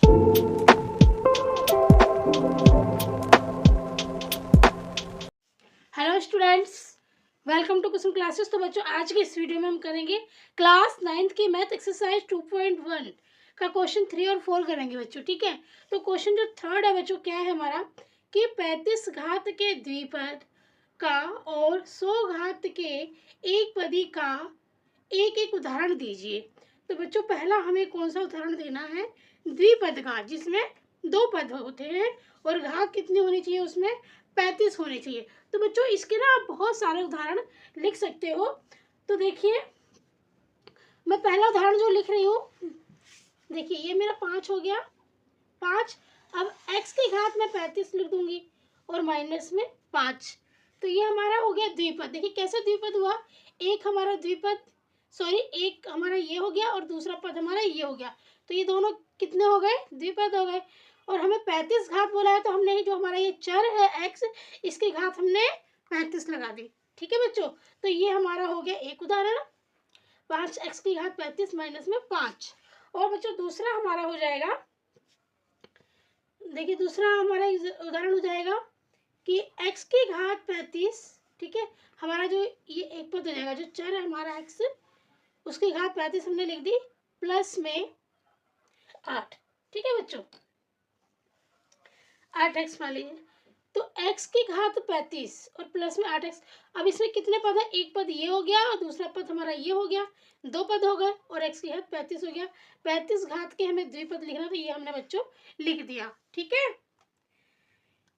Hello students, welcome to Kusum classes. तो बच्चों, आज के इस वीडियो में हम करेंगे क्लास 9th की मैथ एक्सरसाइज 2.1 का क्वेश्चन 3 और 4 करेंगे बच्चों। ठीक है, तो क्वेश्चन जो थर्ड है बच्चों, क्या है हमारा कि 35 घात के द्विपद का और 100 घात के एक पदी का एक एक उदाहरण दीजिए। तो बच्चों, पहला हमें कौन सा उदाहरण देना है? द्विपद का, जिसमें दो पद होते हैं और घात कितनी होनी चाहिए उसमें? 35 होनी चाहिए। तो बच्चों, इसके ना आप बहुत सारे उदाहरण लिख सकते हो। तो देखिए, मैं पहला उदाहरण जो लिख रही हूँ, देखिए ये मेरा 5 हो गया, 5। अब x की घात में 35 लिख दूंगी और माइनस में 5। तो ये हमारा हो गया द्विपद। देखिए कैसे द्विपद हुआ, एक हमारा द्विपद, सॉरी एक हमारा ये हो गया और दूसरा पद हमारा ये हो गया। तो ये दोनों कितने हो गए? द्विपद हो गए। और हमें 35 घात बोला है, तो हमने जो हमारा ये चर है x, इसकी घात हमने 35 लगा दी। ठीक है बच्चों, तो ये हमारा हो गया एक उदाहरण, 5x की घात 35 माइनस में 5। और बच्चों दूसरा हमारा हो जाएगा, देखिए दूसरा हमारा उदाहरण हो जाएगा कि x की घात 35, ठीक है, हमारा जो ये एक पद हो जाएगा, जो चर है हमारा x, उसकी घात 35 हमने लिख दी प्लस में 8। ठीक है बच्चों, 8x मान लीजिए। तो x की घात 35 और प्लस में 8x। अब इसमें कितने पद है? एक पद ये हो गया और दूसरा पद हमारा ये हो गया, दो पद हो गए और x की घात 35 हो गया। 35 घात के हमें द्विपद लिखना, तो ये हमने बच्चों लिख दिया। ठीक है,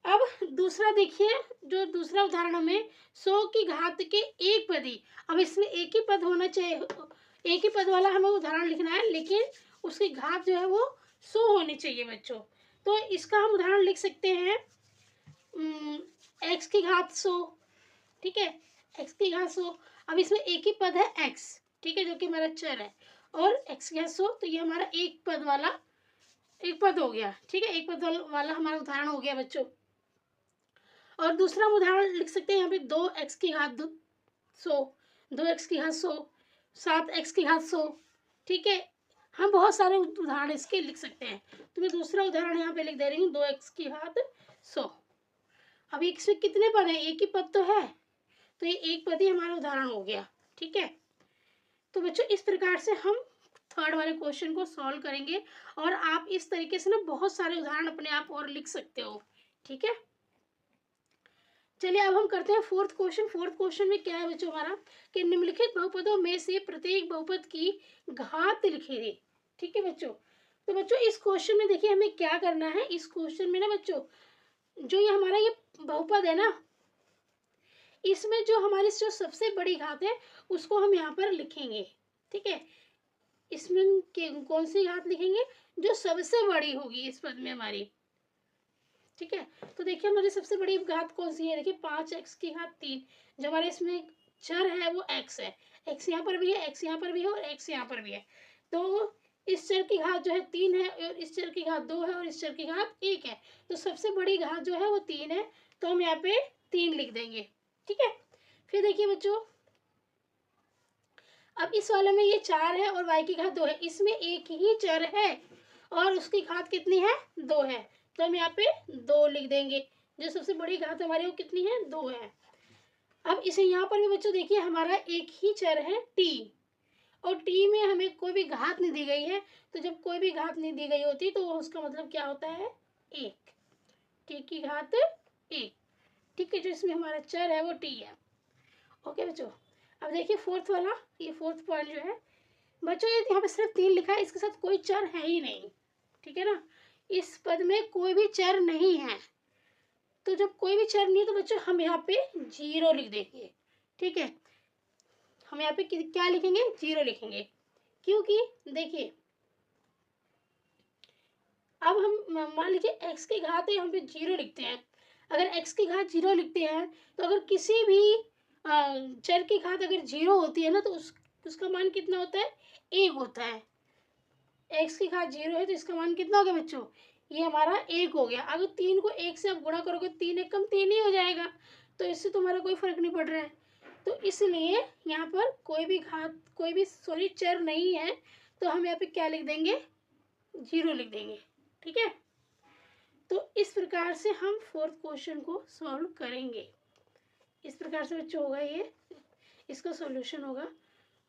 अब दूसरा देखिए, जो दूसरा उदाहरण हमें 100 की घात के एक पदी। अब इसमें एक ही पद होना चाहिए, एक ही पद वाला हमें उदाहरण लिखना है, लेकिन उसकी घात जो है वो 100 होनी चाहिए बच्चों। तो इसका हम उदाहरण लिख सकते हैं x की घात 100। ठीक है, x की घात 100। अब इसमें एक ही पद है x, ठीक है, जो कि हमारा चर है, और x की घात 100, तो ये हमारा एक पद वाला एक पद हो गया। ठीक है, एक पद वाला हमारा उदाहरण हो गया बच्चों। और दूसरा हम उदाहरण लिख सकते हैं यहाँ पे 2x की घात 100, 2x की घात 100, 7x की घात 100। ठीक है, हम बहुत सारे उदाहरण इसके लिख सकते हैं। तो मैं दूसरा उदाहरण यहाँ पे लिख दे रही हूँ, 2x की घात 100। अब इसमें कितने पद हैं? एक ही पद तो है, तो ये एक पद ही हमारा उदाहरण हो गया। ठीक है, तो बच्चों इस प्रकार से हम थर्ड वाले क्वेश्चन को सॉल्व करेंगे, और आप इस तरीके से ना बहुत सारे उदाहरण अपने आप और लिख सकते हो। ठीक है, चलिए अब हम करते हैं फोर्थ क्वेश्चन। फोर्थ क्वेश्चन में क्या है बच्चों हमारा कि निम्नलिखित बहुपदों में से प्रत्येक बहुपद की घात लिखिए। ठीक है बच्चों, तो बच्चों इस क्वेश्चन में देखिए हमें क्या करना है। इस क्वेश्चन में ना बच्चों, जो ये हमारा ये बहुपद है ना, इसमें जो हमारी जो सबसे बड़ी घात है उसको हम यहाँ पर लिखेंगे। ठीक है, इसमें कौन सी घात लिखेंगे? जो सबसे बड़ी होगी इस पद में हमारी। ठीक है, तो देखिए हमारी सबसे बड़ी घात कौन सी है? देखिए 5x की घात 3। जो हमारे इसमें चर है वो x है, x यहाँ पर भी है, x यहाँ पर भी है और x यहाँ पर भी है। तो इस चर की घात जो है 3 है, और इस चर की घात 2 है, और इस चर की घात 1 है। तो सबसे बड़ी घात जो है वो 3 है, तो हम यहाँ पे 3 लिख देंगे। ठीक है, फिर देखिए बच्चों, अब इस वाले में ये 4 है और y की घात 2 है, इसमें एक ही चर है और उसकी घात कितनी है? 2 है, तो हम यहाँ पे 2 लिख देंगे। जो सबसे बड़ी घात हमारी वो कितनी है? 2 है। अब इसे यहाँ पर भी बच्चों देखिए, हमारा एक ही चर है t, और t में हमें कोई भी घात नहीं दी गई है। तो जब कोई भी घात नहीं दी गई होती तो उसका मतलब क्या होता है? 1, t की घात 1। ठीक है, जो इसमें हमारा चर है वो t है। ओके बच्चों, अब देखिए फोर्थ वाला, ये फोर्थ पॉइंट जो है बच्चों, ये यहाँ पे सिर्फ 3 लिखा है, इसके साथ कोई चर है ही नहीं। ठीक है ना, इस पद में कोई भी चर नहीं है। तो जब कोई भी चर नहीं है तो बच्चों हम यहाँ पे 0 लिख देंगे। ठीक है, हम यहाँ पे क्या लिखेंगे? 0 लिखेंगे, क्योंकि देखिए अब हम मान लीजिए x की घात है, यहाँ पे 0 लिखते हैं। अगर x की घात 0 लिखते हैं तो अगर किसी भी चर की घात अगर 0 होती है ना, तो उसका मान कितना होता है? 1 होता है। x की घात 0 है तो इसका मान कितना हो गया बच्चों? ये हमारा 1 हो गया। अगर 3 को 1 से आप गुणा करोगे, 3 1 कम 3 ही हो जाएगा, तो इससे तुम्हारा कोई फर्क नहीं पड़ रहा है। तो इसलिए यहाँ पर कोई भी चर नहीं है, तो हम यहाँ पे क्या लिख देंगे? 0 लिख देंगे। ठीक है, तो इस प्रकार से हम फोर्थ क्वेश्चन को सॉल्व करेंगे। इस प्रकार से बच्चों होगा ये, इसका सॉल्यूशन होगा।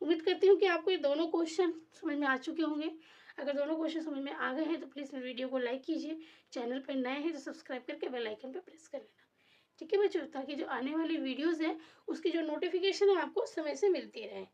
उम्मीद करती हूँ कि आपको ये दोनों क्वेश्चन समझ में आ चुके होंगे। अगर दोनों क्वेश्चन समझ में आ गए हैं तो प्लीज़ मेरे वीडियो को लाइक कीजिए, चैनल पर नए हैं तो सब्सक्राइब करके बेल आइकन पर प्रेस कर लेना। ठीक है बच्चों, ताकि जो आने वाली वीडियोज़ है उसकी जो नोटिफिकेशन है आपको समय से मिलती रहे।